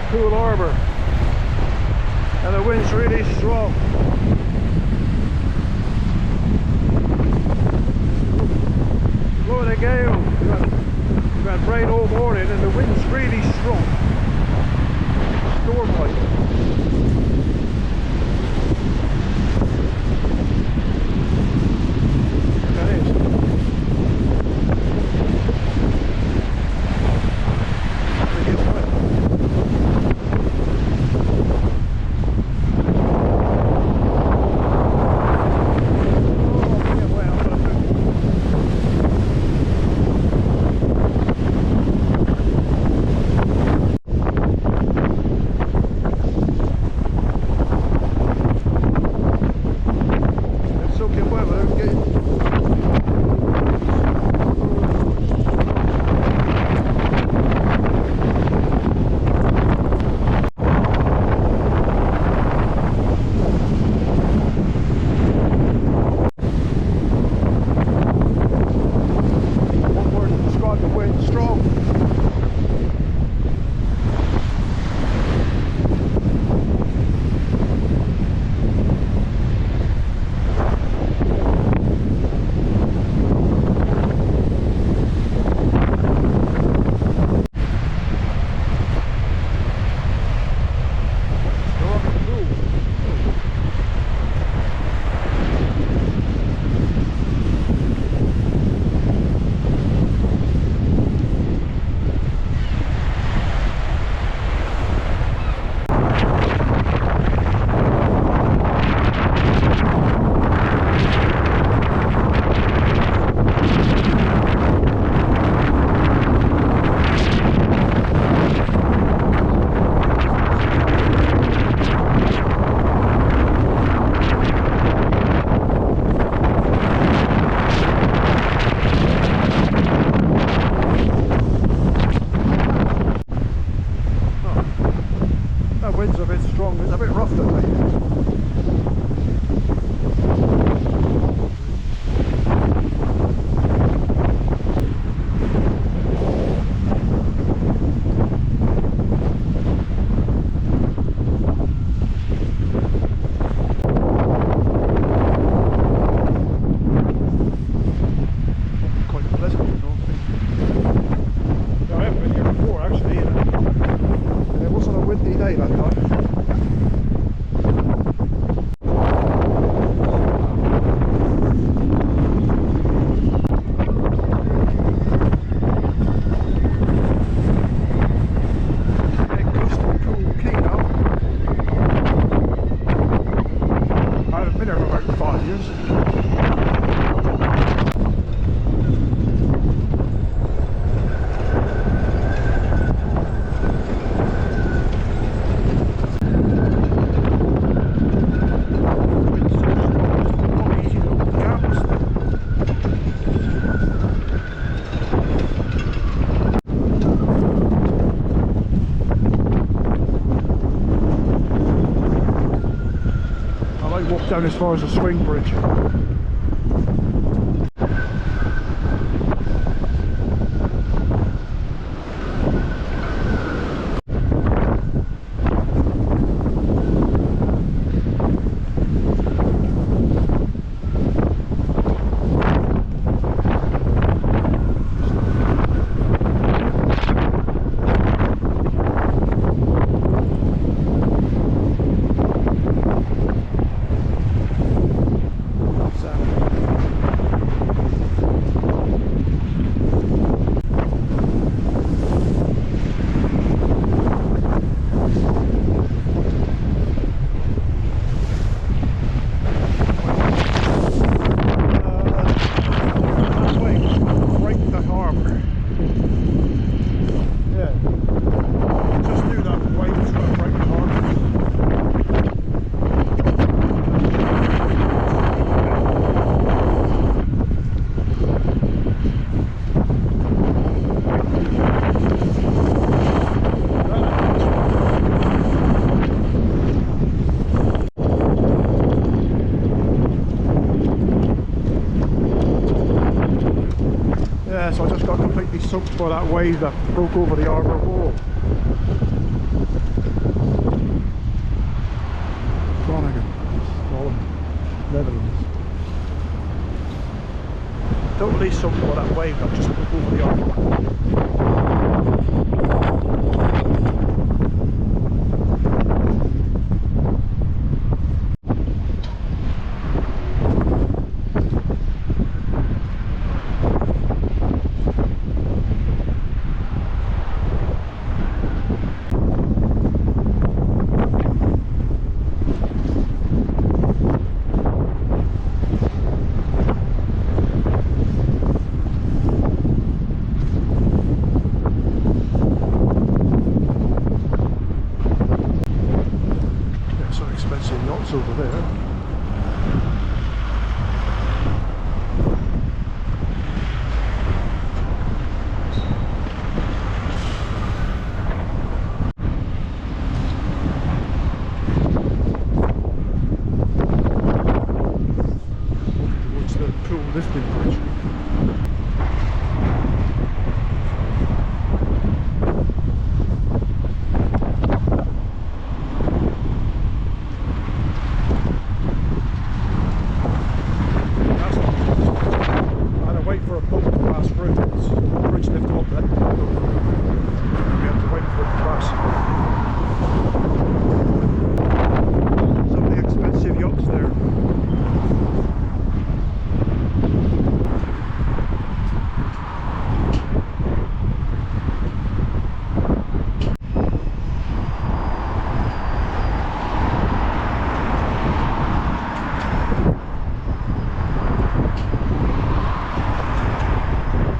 Poole Harbour, and the wind's really strong. Blowing a gale. We've had rain all morning and the wind's really strong. Storm like. That is. Wind's a bit strong, it's a bit rough today. Quite pleasant, I don't think. I haven't been here before actually, and it wasn't a windy day that time. Walk down as far as the swing bridge. So I just got completely soaked by that wave that broke over the harbour wall. Groningen, Holland, Netherlands. Don't release something like that wave that just over the island. Expensive yachts over there. Towards the Poole lifting bridge. For a boat to pass through, the bridge lifted up there. We had to wait for it to